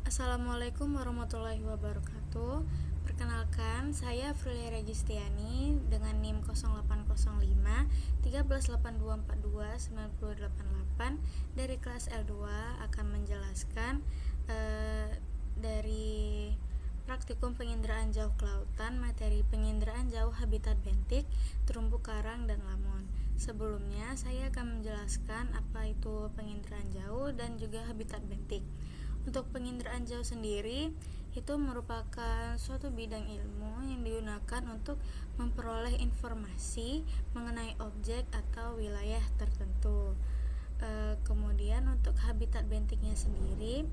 Assalamualaikum warahmatullahi wabarakatuh. Perkenalkan, saya Frilia Registiani dengan NIM 0805 1382429088 dari kelas L2 akan menjelaskan dari praktikum penginderaan jauh kelautan, materi penginderaan jauh habitat bentik, terumbu karang, dan lamun. Sebelumnya, saya akan menjelaskan apa itu penginderaan jauh dan juga habitat bentik. Untuk penginderaan jauh sendiri, itu merupakan suatu bidang ilmu yang digunakan untuk memperoleh informasi mengenai objek atau wilayah tertentu. Kemudian untuk habitat bentiknya sendiri,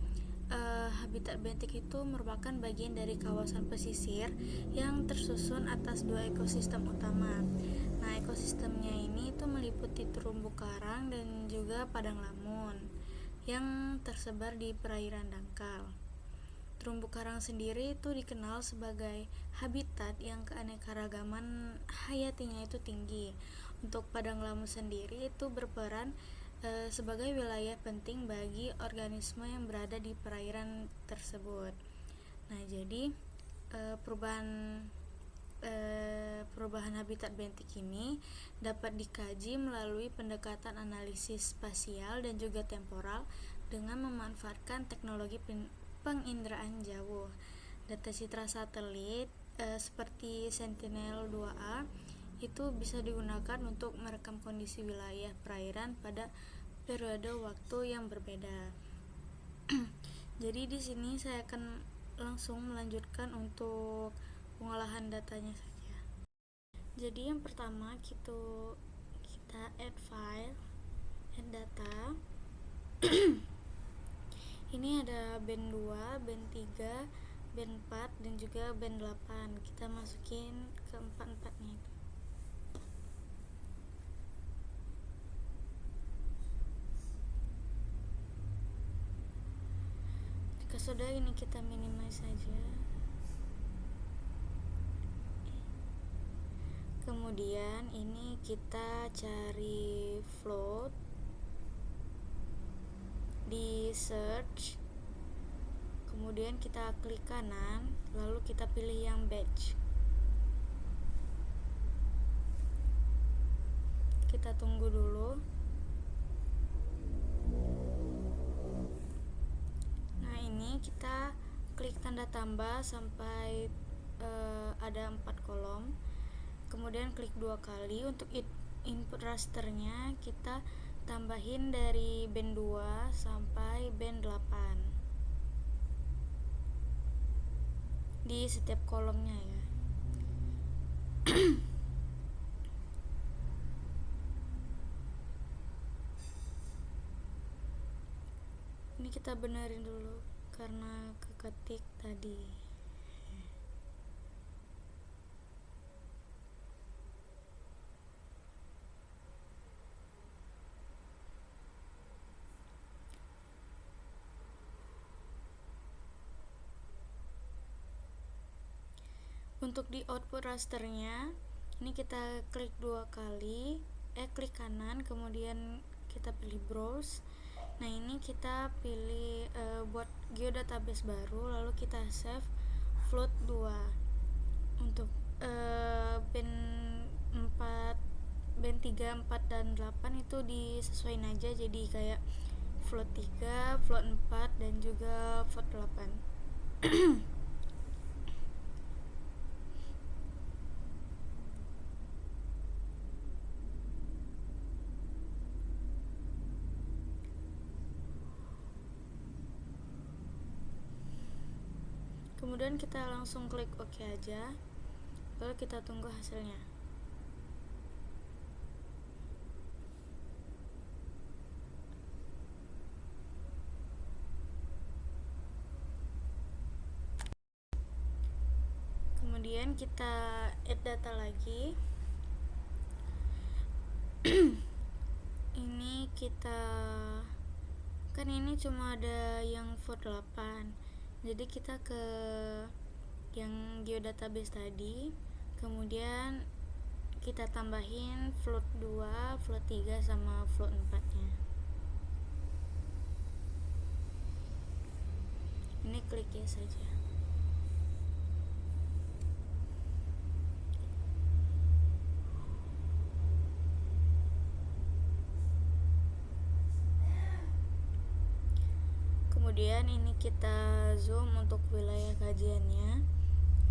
habitat bentik itu merupakan bagian dari kawasan pesisir yang tersusun atas dua ekosistem utama. Nah, ekosistemnya ini itu meliputi terumbu karang dan juga padang lamun yang tersebar di perairan dangkal. Terumbu karang sendiri itu dikenal sebagai habitat yang keanekaragaman hayatinya itu tinggi. Untuk padang lamun sendiri itu berperan sebagai wilayah penting bagi organisme yang berada di perairan tersebut. Nah, jadi perubahan habitat bentik ini dapat dikaji melalui pendekatan analisis spasial dan juga temporal dengan memanfaatkan teknologi penginderaan jauh. Data citra satelit seperti Sentinel-2A itu bisa digunakan untuk merekam kondisi wilayah perairan pada periode waktu yang berbeda. Jadi di sini saya akan langsung melanjutkan untuk pengolahan datanya saja. Jadi yang pertama kita add file, add data. Ini ada band 2, band 3, band 4 dan juga band 8. Kita masukin ke empat-empatnya itu. Jika sudah, ini kita minimize saja. Kemudian ini kita cari float di search, kemudian kita klik kanan, lalu kita pilih yang batch. Kita tunggu dulu. Nah, ini kita klik tanda tambah sampai ada 4 kolom. Kemudian klik 2 kali. Untuk input rasternya kita tambahin dari band 2 sampai band 8 di setiap kolomnya ya. Ini kita benerin dulu karena keketik tadi. Untuk di output rasternya, ini kita klik 2 kali, klik kanan, kemudian kita pilih browse. Nah, ini kita pilih buat geodatabase baru, lalu kita save float 2. Untuk band 4, band 3, 4 dan 8 itu disesuaikan aja, jadi kayak float 3, float 4 dan juga float 8. Kemudian kita langsung klik OK aja, lalu kita tunggu hasilnya. Kemudian kita add data lagi. Ini kita kan ini cuma ada yang float 8, jadi kita ke yang geodatabase tadi, kemudian kita tambahin float 2, float 3 sama float 4 nya. Ini klik yes saja. Kemudian ini kita zoom untuk wilayah kajiannya.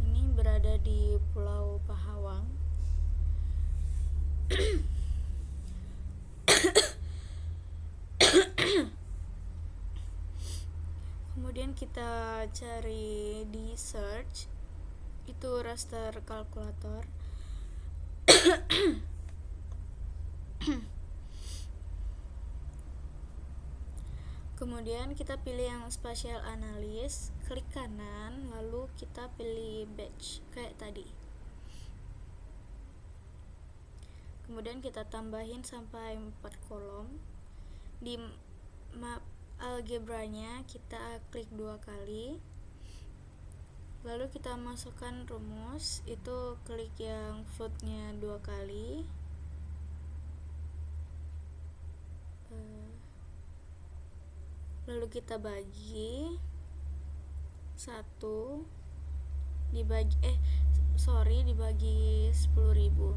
Ini berada di Pulau Pahawang. Kemudian kita cari di search, itu raster kalkulator. Kemudian kita pilih yang spatial analysis, klik kanan, lalu kita pilih batch kayak tadi. Kemudian kita tambahin sampai 4 kolom. Di map algebranya kita klik 2 kali. Lalu kita masukkan rumus, itu klik yang floatnya 2 kali. Lalu kita bagi 1 dibagi dibagi 10.000.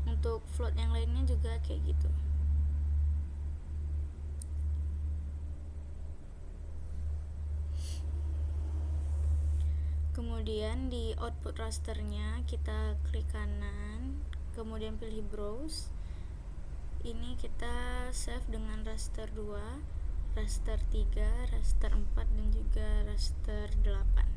Untuk float yang lainnya juga kayak gitu. Kemudian di output rasternya kita klik kanan, kemudian pilih browse. Ini kita save dengan raster 2, raster 3, raster 4, dan juga raster 8.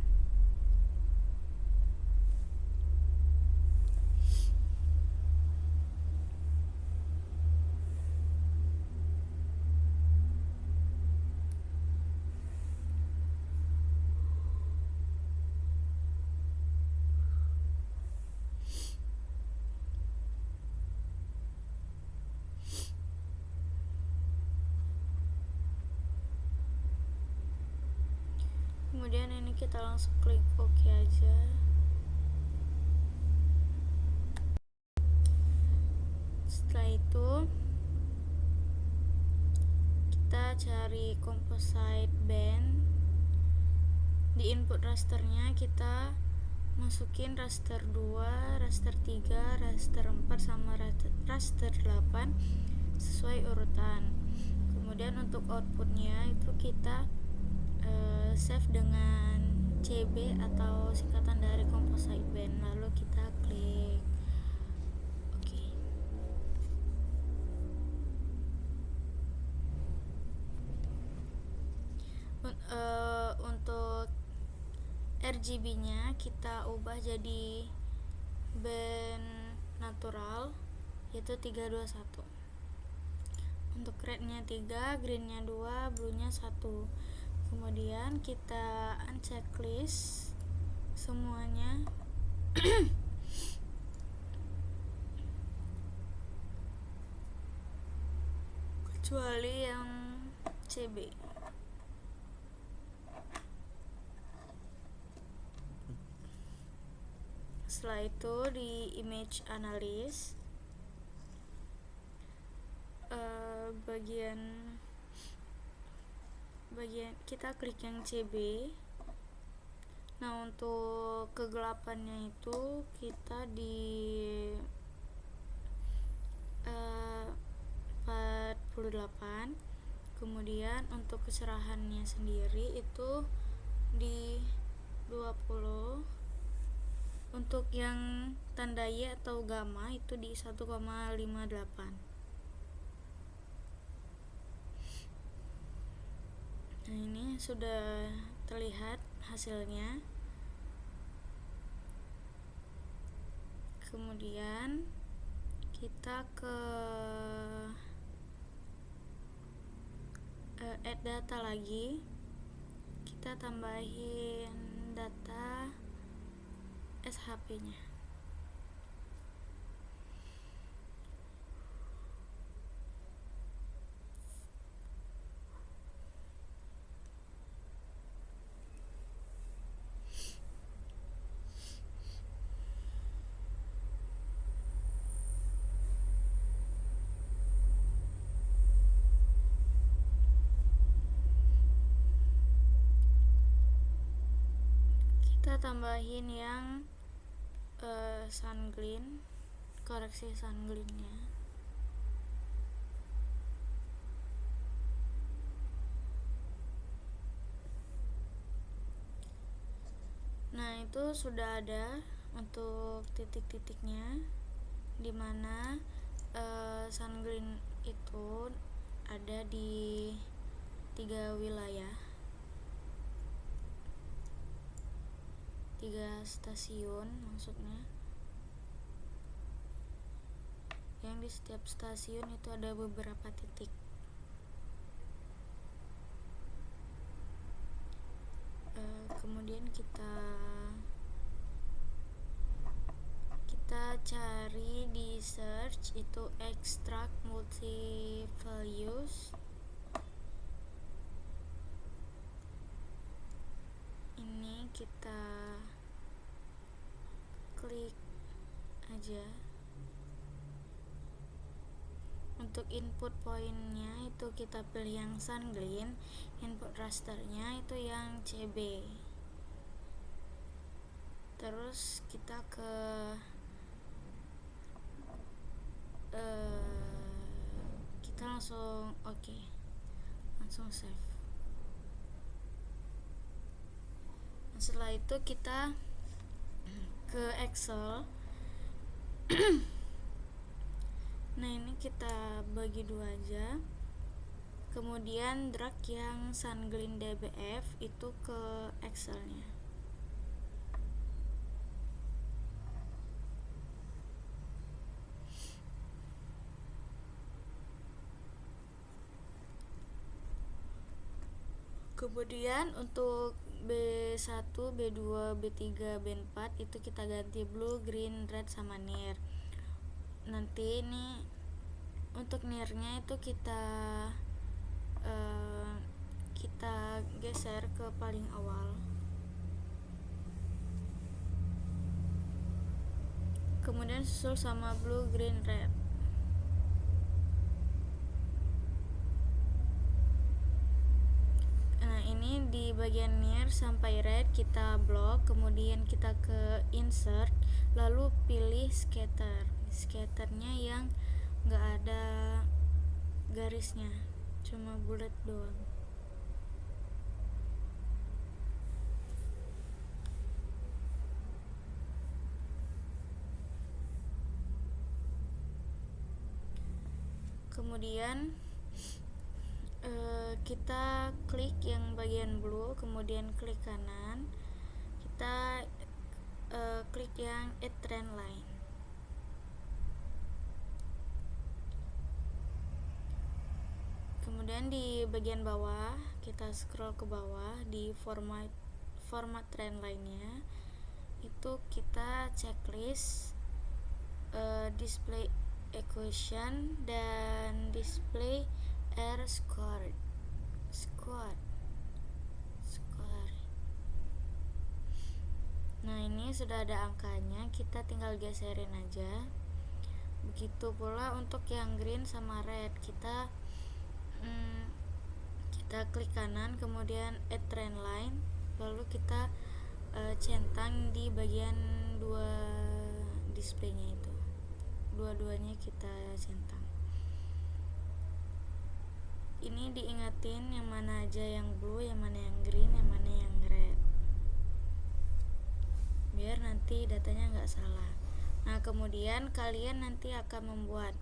Kemudian ini kita langsung klik OK aja. Setelah itu kita cari composite band. Di input rasternya kita masukin raster 2, raster 3, raster 4, sama raster 8 sesuai urutan. Kemudian untuk outputnya itu kita save dengan CB atau singkatan dari composite band, lalu kita klik OK. Untuk RGB-nya kita ubah jadi band natural, yaitu 321. Untuk rednya 3, greennya 2, bluenya 1. Kemudian kita unchecklist semuanya. Kecuali yang CB. Setelah itu di image analysis, bagian kita klik yang CB. Nah, untuk kegelapannya itu kita di 48. Kemudian untuk kecerahannya sendiri itu di 20. Untuk yang tanda Y atau gamma itu di 1,58. Nah, ini sudah terlihat hasilnya. Kemudian kita ke add data lagi. Kita tambahin data SHP-nya. kita tambahin yang sun glint, koreksi sun glintnya. Nah, itu sudah ada untuk titik-titiknya, dimana sun glint itu ada di 3 wilayah, 3 stasiun maksudnya, yang di setiap stasiun itu ada beberapa titik. Kemudian kita cari di search itu extract multi values. Ini kita klik aja. Untuk input pointnya itu kita pilih yang sun glint, input rasternya itu yang CB. Terus kita ke kita langsung langsung save. Nah, setelah itu kita ke Excel. Nah, ini kita bagi 2 aja, kemudian drag yang sun glint dbf itu ke Excelnya. Kemudian untuk B1, B2, B3, B4 itu kita ganti blue, green, red sama near. Nanti ini untuk nearnya itu kita geser ke paling awal. Kemudian susul sama blue, green, red. Nah, ini di bagian near sampai red kita blok, kemudian kita ke insert, lalu pilih scatter. Scatternya yang nggak ada garisnya, cuma bulat doang. Kemudian kita klik yang bagian blue, kemudian klik kanan, kita klik yang add trend line. Kemudian di bagian bawah kita scroll ke bawah, di format trend line-nya itu kita checklist display equation dan display R square. Nah, ini sudah ada angkanya, kita tinggal geserin aja. Begitu pula untuk yang green sama red, kita klik kanan, kemudian add trend line, lalu kita centang di bagian 2 displaynya itu, dua-duanya kita centang. Ini diingatin yang mana aja yang blue, yang mana yang green, yang mana yang red, biar nanti datanya nggak salah. Nah, kemudian kalian nanti akan membuat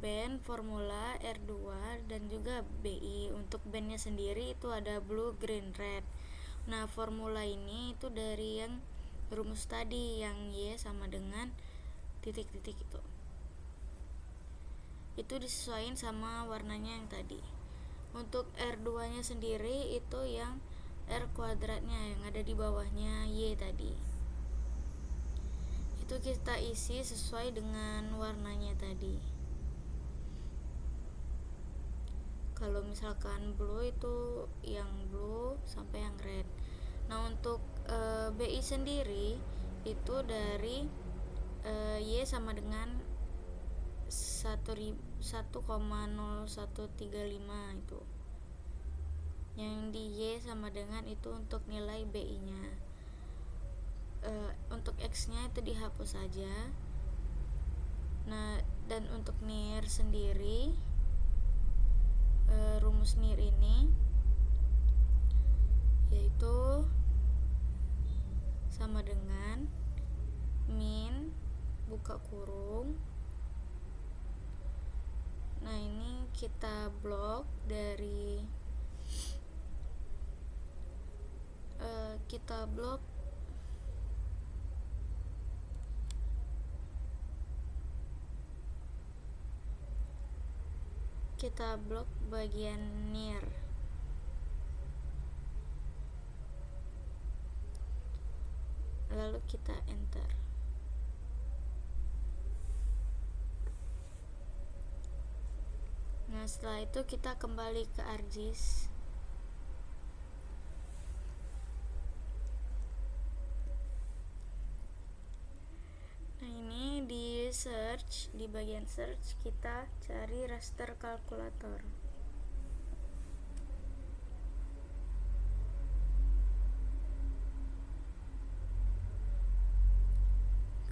band formula R2 dan juga BI. Untuk bandnya sendiri itu ada blue, green, red. Nah, formula ini itu dari yang rumus tadi, yang Y sama dengan titik-titik itu disesuaikan sama warnanya yang tadi. Untuk R2 nya sendiri itu yang R kuadratnya yang ada di bawahnya Y tadi, itu kita isi sesuai dengan warnanya tadi. Kalau misalkan blue itu yang blue sampai yang red. Nah, untuk BI sendiri itu dari Y sama dengan 1,0135 itu. Yang di Y sama dengan itu untuk nilai BI nya. untuk X nya itu dihapus saja. Nah, dan untuk nir sendiri, rumus nir ini yaitu sama dengan min buka kurung. Nah, ini kita blok dari kita blok bagian nir. Lalu kita enter. Nah, setelah itu kita kembali ke ArcGIS. Nah, ini di search, di bagian search kita cari raster kalkulator.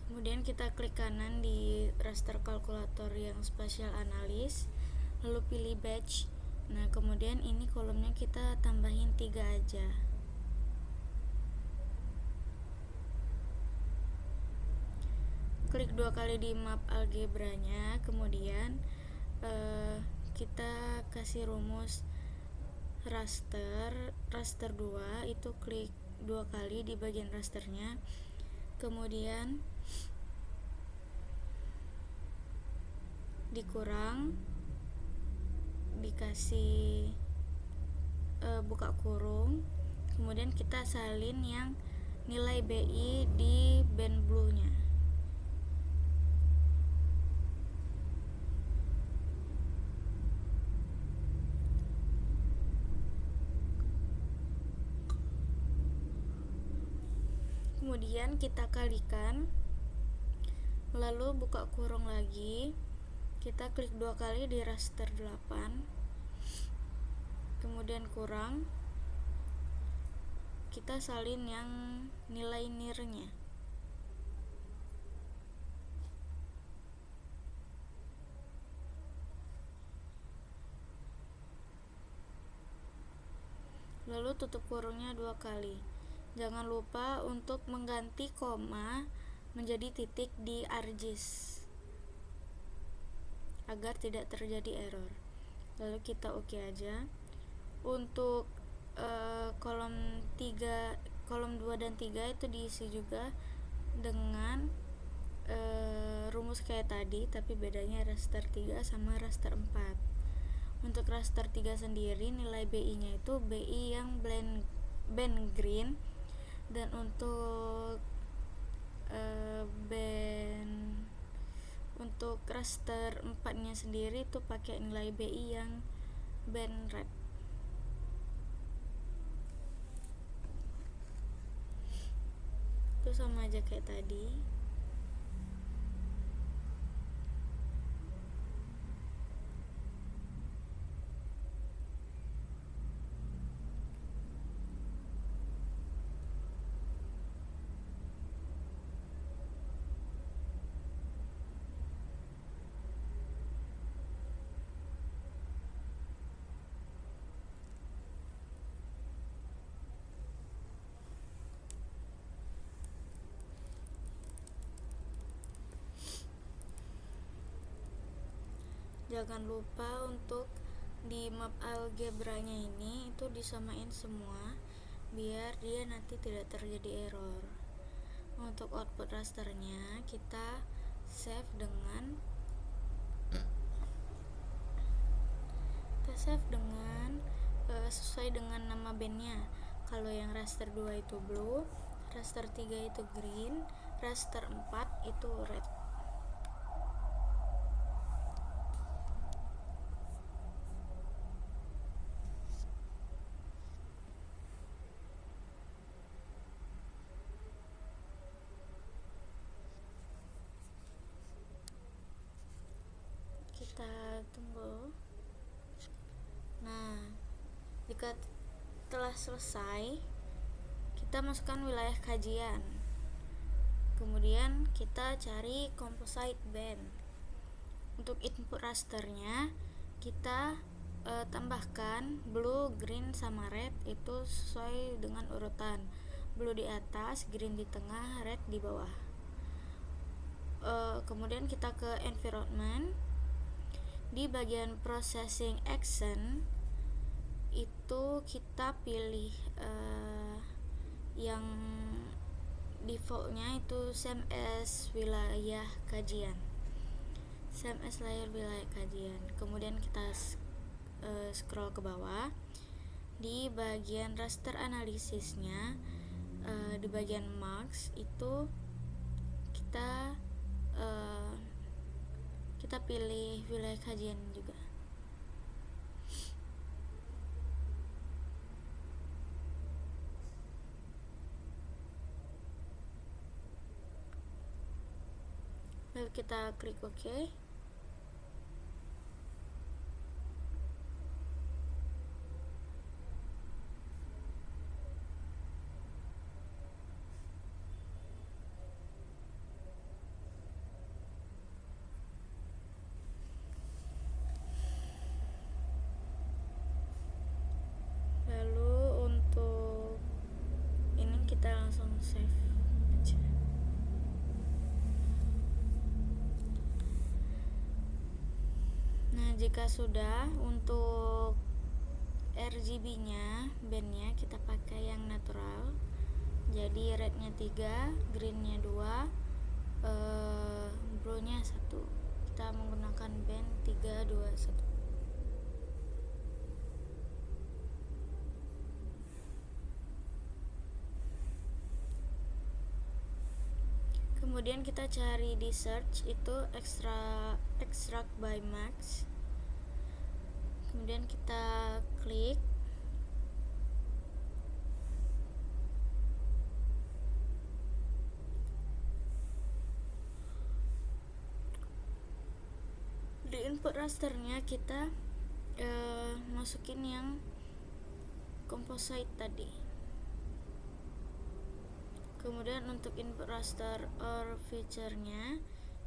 Kemudian kita klik kanan di raster kalkulator yang spatial analysis, lalu pilih batch. Nah, kemudian ini kolomnya kita tambahin 3 aja. Klik 2 kali di map algebranya, kemudian kita kasih rumus raster 2, itu klik 2 kali di bagian rasternya, kemudian dikurang, dikasih buka kurung, kemudian kita salin yang nilai BI di band blue nya. Kemudian kita kalikan, lalu buka kurung lagi, kita klik 2 kali di raster 8, kemudian kurang, kita salin yang nilai nirnya. Lalu tutup kurungnya 2 kali. Jangan lupa untuk mengganti koma menjadi titik di ArcGIS agar tidak terjadi error. Lalu kita oke aja. Untuk kolom 2 dan 3 itu diisi juga dengan rumus kayak tadi, tapi bedanya raster 3 sama raster 4. Untuk raster 3 sendiri nilai BI nya itu BI yang band green, dan untuk untuk raster 4 nya sendiri itu pakai nilai BI yang band red. Itu sama aja kayak tadi. Jangan lupa untuk di map algebranya ini itu disamain semua biar dia nanti tidak terjadi error. Untuk output rasternya kita save dengan sesuai dengan nama bandnya. Kalau yang raster 2 itu blue, raster 3 itu green, raster 4 itu red. Kita tunggu. Nah, jika telah selesai, kita masukkan wilayah kajian. Kemudian kita cari composite band. Untuk input rasternya kita tambahkan blue, green, sama red itu sesuai dengan urutan. Blue di atas, green di tengah, red di bawah. Kemudian kita ke environment. Di bagian processing action itu kita pilih yang defaultnya itu same as wilayah kajian, same as layer wilayah kajian. Kemudian kita scroll ke bawah. Di bagian raster analisisnya, di bagian marks itu kita pilih wilayah kajian juga. Lalu kita klik OK. Lalu untuk ini kita langsung save aja. Nah, jika sudah, untuk RGB-nya, bandnya kita pakai yang natural. Jadi rednya 3, greennya 2, blue-nya 1. Kita menggunakan band 3, 2, 1. Kemudian kita cari di search itu extract by max. Kemudian kita klik. Di input rasternya kita masukin yang composite tadi. Kemudian untuk input raster or feature-nya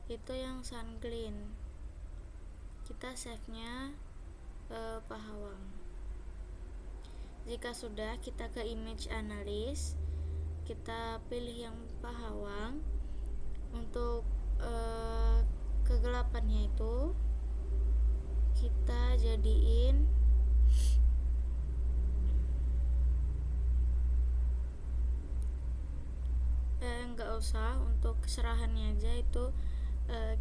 itu yang sun clean. Kita save-nya Pahawang. Jika sudah, kita ke image analysis. Kita pilih yang Pahawang. Untuk kegelapannya itu kita jadiin enggak usah, untuk keserahannya aja itu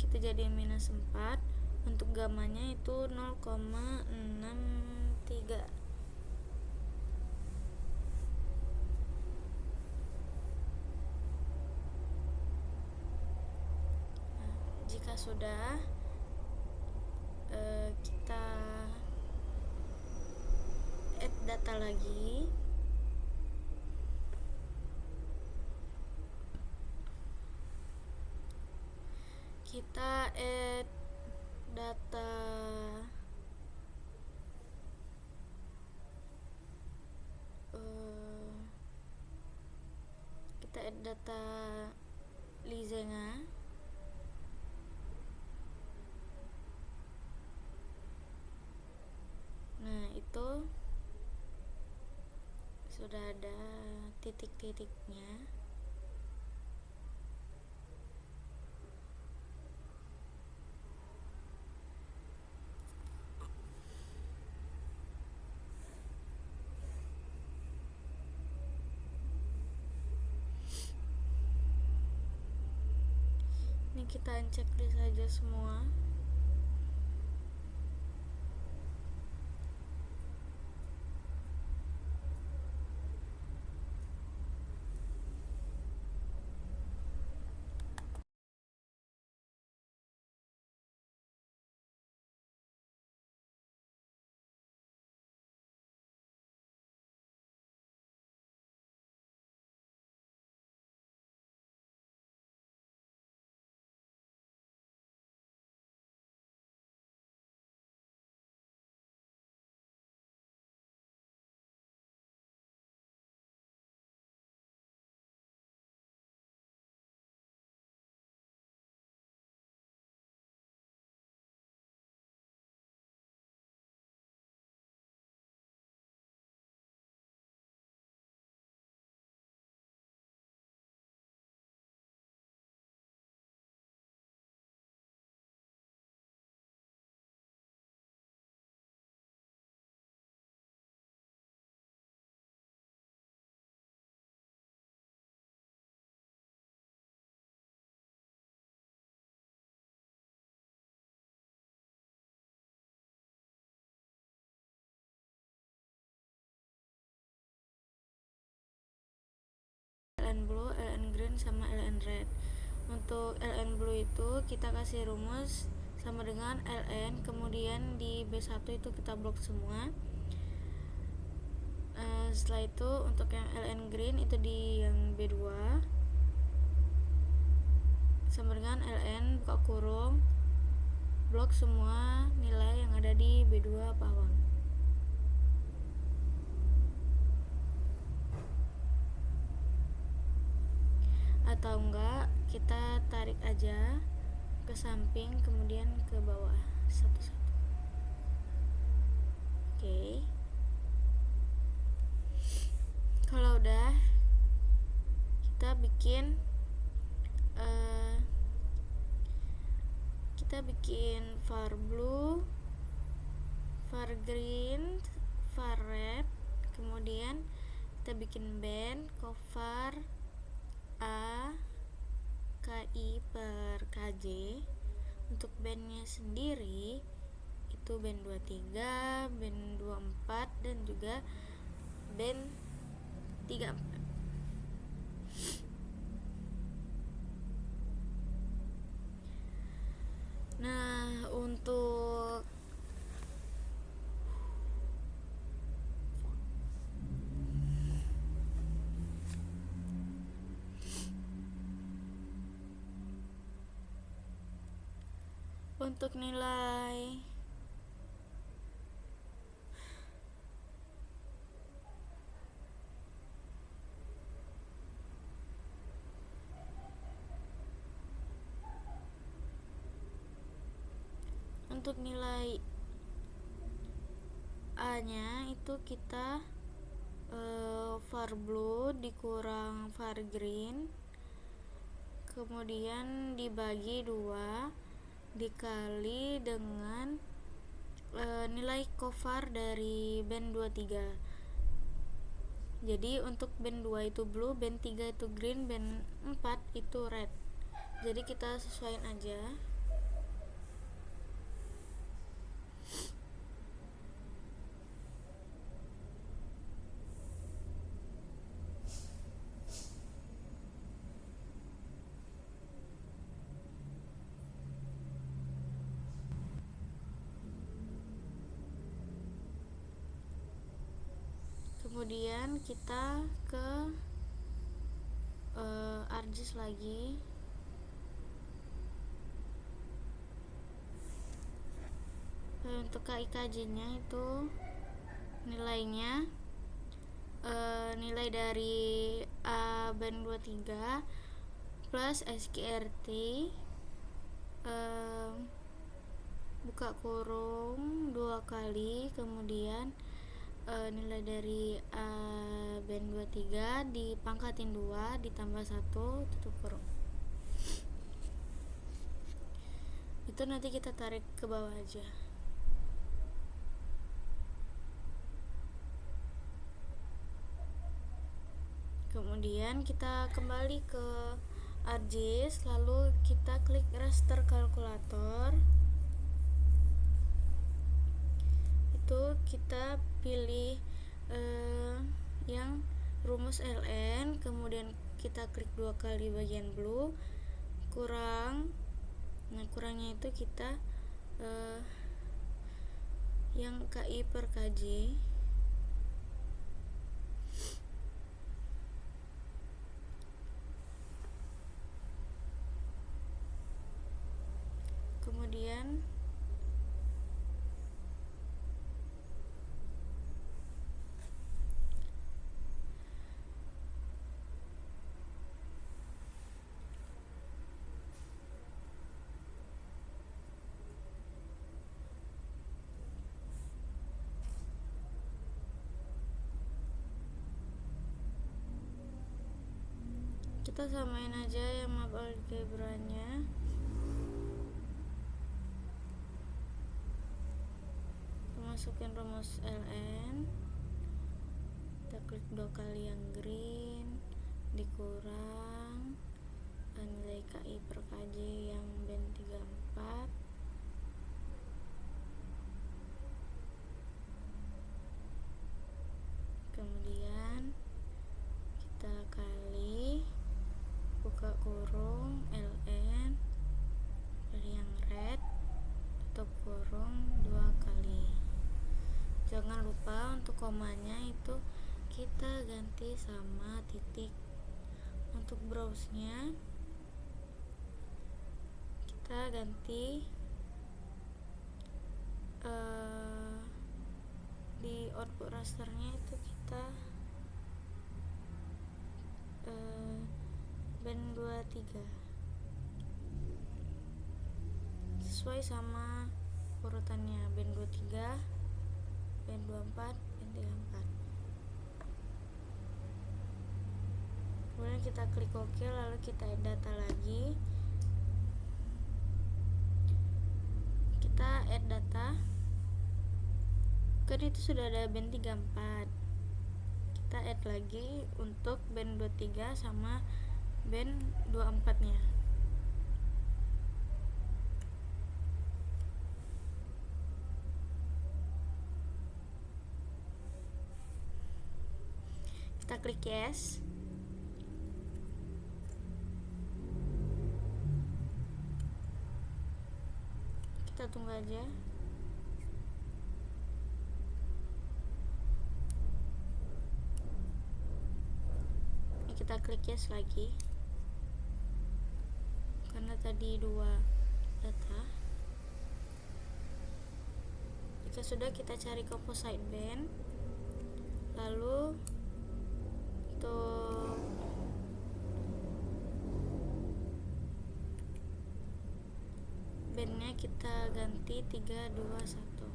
kita jadiin -4. Untuk gamanya itu 0,63. Jika sudah, kita add data lagi. Kita add data Lizenga. Nah, itu sudah ada titik-titiknya. Ini kita checklist saja semua. ln blue, ln green, sama ln red. Untuk ln blue itu kita kasih rumus sama dengan ln, kemudian di B1 itu kita blok semua. Setelah itu untuk yang ln green itu di yang B2 sama dengan ln buka kurung blok semua nilai yang ada di B2 bawang. Atau enggak, kita tarik aja ke samping kemudian ke bawah satu-satu. Oke. Kalau udah, kita bikin var blue, var green, var red, kemudian kita bikin band covar A KI per KJ. Untuk bandnya sendiri itu band 23, band 24, dan juga band 34. Nah, untuk nilai A nya itu kita var blue dikurang var green, kemudian dibagi 2 dikali dengan nilai covar dari band 23. Jadi untuk band 2 itu blue, band 3 itu green, band 4 itu red. Jadi kita sesuaiin aja. Kemudian kita ke ArcGIS lagi. Untuk KIKJ nya itu nilainya nilai dari A band 23 plus SQRT buka kurung 2 kali, kemudian nilai dari A band 23 dipangkatin 2 ditambah 1 tutup kurung. Itu nanti kita tarik ke bawah aja. Kemudian kita kembali ke ArcGIS, lalu kita klik raster kalkulator. Itu kita pilih yang rumus ln, kemudian kita klik 2 kali bagian blue kurang. Nah, kurangnya itu kita yang KI per KJ. Kemudian kita samain aja yang map algebranya. Masukin rumus ln, kita klik 2 kali yang green dikurang nilai KI per KJ yang band 34, kemudian kita kali komanya itu kita ganti sama titik. Untuk browse-nya kita ganti di output rasternya itu kita band 23 sesuai sama urutannya, band 23, band 24, band 34. Kemudian kita klik OK, lalu kita add data lagi. Kita add data, kan itu sudah ada band 34. Kita add lagi untuk band 23 sama band 24 nya. Kita klik yes. Kita tunggu aja. Ini kita klik yes lagi karena tadi 2 data. Jika sudah, kita cari composite band, lalu untuk bandnya kita ganti 3, 2, 1.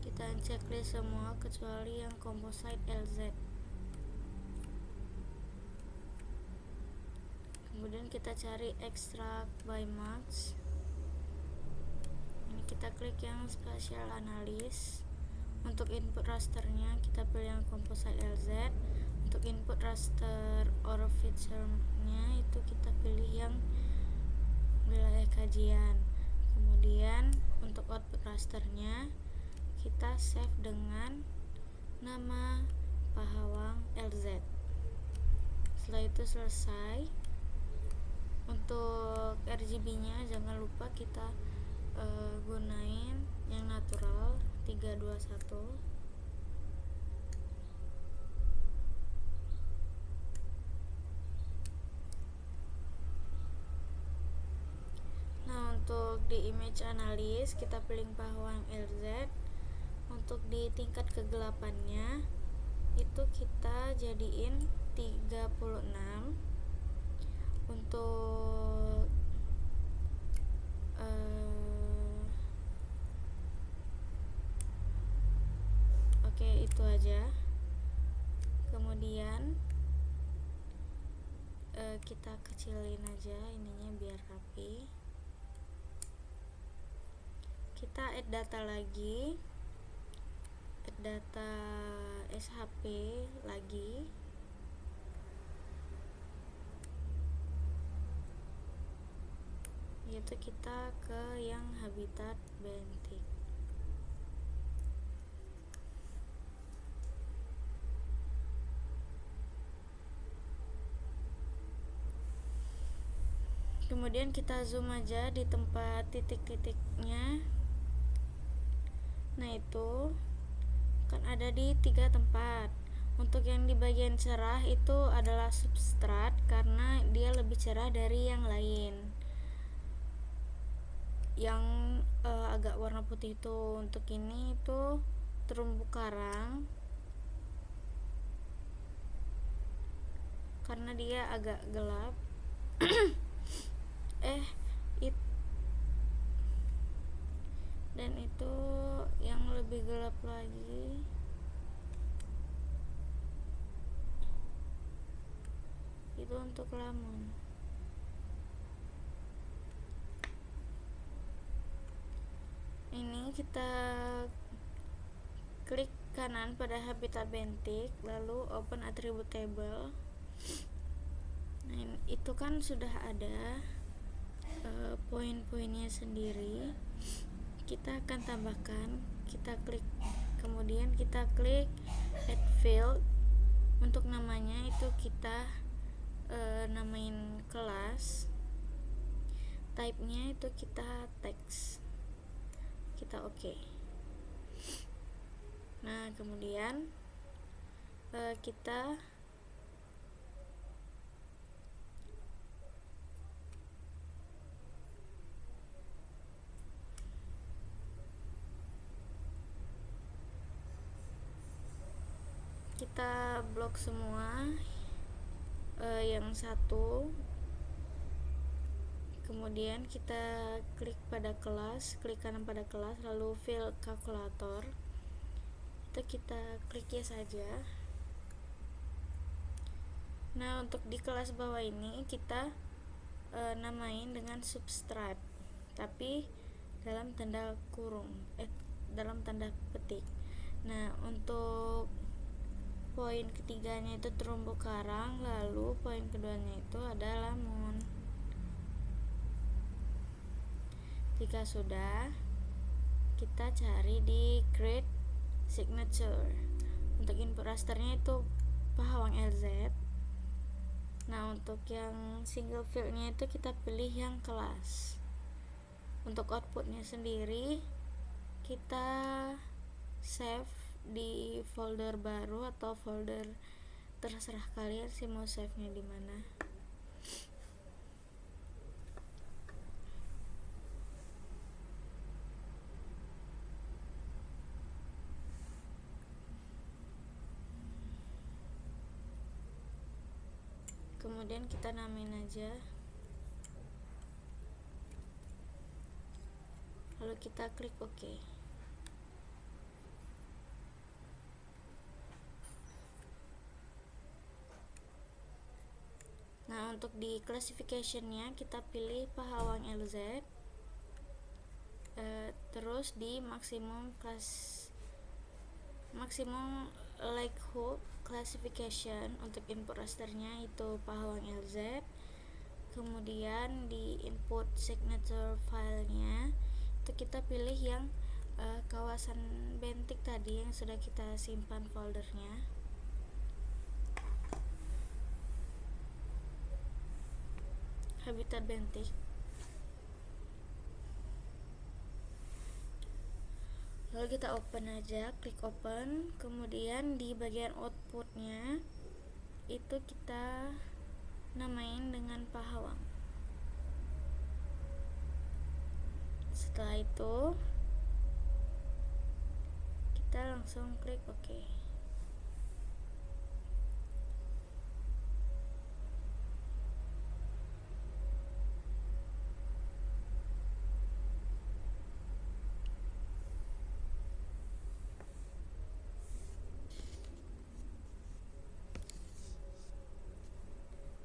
Kita checklist semua kecuali yang composite LZ. Kemudian kita cari extract by marks. Ini kita klik yang spatial analysis. Untuk input rasternya kita pilih yang composite LZ. Untuk input raster or feature-nya itu kita pilih yang wilayah kajian. Kemudian untuk output rasternya kita save dengan nama Pahawang LZ. Setelah itu selesai. Untuk RGB-nya jangan lupa kita gunain yang natural 3, 2, 1. Nah, untuk di image analysis kita pilih Pahawang LZ. Untuk di tingkat kegelapannya itu kita jadiin 36. Untuk oke, itu aja. Kemudian kita kecilin aja ininya biar rapi. Kita add data lagi, add data SHP lagi. Yaitu kita ke yang habitat bentik. Kemudian kita zoom aja di tempat titik-titiknya. Nah, itu kan ada di 3 tempat. Untuk yang di bagian cerah itu adalah substrat karena dia lebih cerah dari yang lain. Yang agak warna putih itu, untuk ini itu terumbu karang karena dia agak gelap. Dan itu yang lebih gelap lagi itu untuk lamun. Ini kita klik kanan pada habitat bentik, lalu open attribute table. Nah, itu kan sudah ada poin-poinnya sendiri. Kita akan tambahkan, kita klik, kemudian kita klik add field Untuk namanya itu kita namain kelas, type-nya itu kita teks, kita oke. Nah kemudian kita blok semua yang satu, kemudian kita klik kanan pada kelas, lalu fill kalkulator, itu kita klik ya saja. Nah untuk di kelas bawah ini kita namain dengan subtract, tapi dalam tanda kurung, dalam tanda petik. Nah untuk poin ketiganya itu terumbu karang, lalu poin keduanya itu ada lamon. Jika sudah, kita cari di create signature. Untuk input rasternya itu Pahawang LZ. Nah untuk yang single fieldnya itu kita pilih yang kelas. Untuk outputnya sendiri kita save di folder baru atau folder, terserah kalian sih mau save-nya di mana. Kemudian kita namain aja, lalu kita klik OK. Nah untuk di classification-nya kita pilih Pahawang LZ, terus di maksimum likelihood classification. Untuk input rasternya itu Pahawang LZ. Kemudian di input signature filenya itu kita pilih yang kawasan Bentik tadi yang sudah kita simpan foldernya. Habitat Bentik. Lalu kita open aja, klik open. Kemudian di bagian outputnya itu kita namain dengan Pahawang. Setelah itu kita langsung klik OK.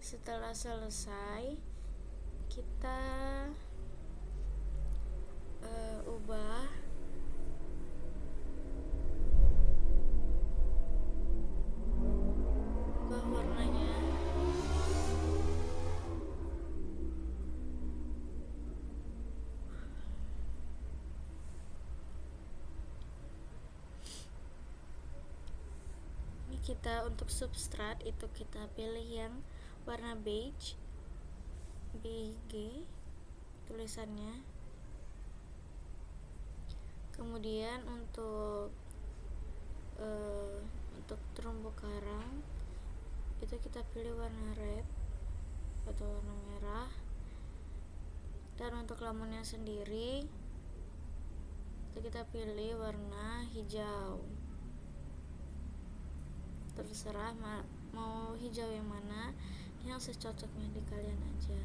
Setelah selesai, kita ubah warnanya. Ini kita untuk substrat itu kita pilih yang warna beige, BG tulisannya. Kemudian untuk terumbu karang itu kita pilih warna red atau warna merah. Dan untuk lamonnya sendiri itu kita pilih warna hijau. Terserah mau hijau yang mana, yang secocoknya di kalian aja.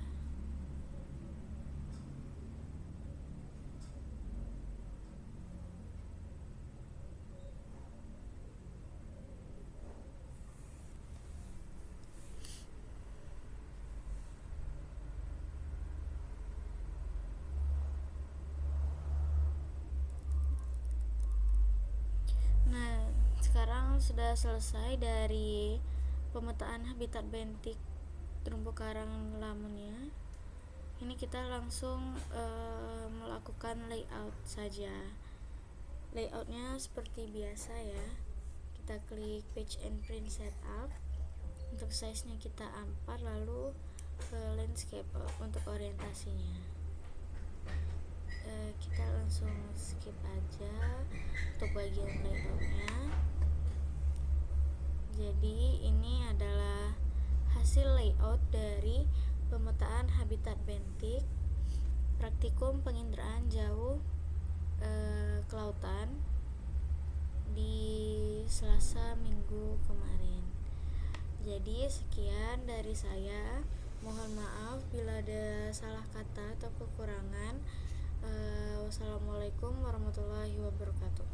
Nah, sekarang sudah selesai dari pemetaan habitat bentik terumbu karang lamonnya. Ini kita langsung melakukan layout saja. Layoutnya seperti biasa ya. Kita klik page and print setup. Untuk size-nya kita A4, lalu landscape untuk orientasinya. Kita langsung skip aja untuk bagian layoutnya. Jadi ini adalah hasil layout dari pemetaan habitat bentik praktikum penginderaan jauh kelautan di Selasa minggu kemarin. Jadi sekian dari saya. Mohon maaf bila ada salah kata atau kekurangan. Wassalamualaikum warahmatullahi wabarakatuh.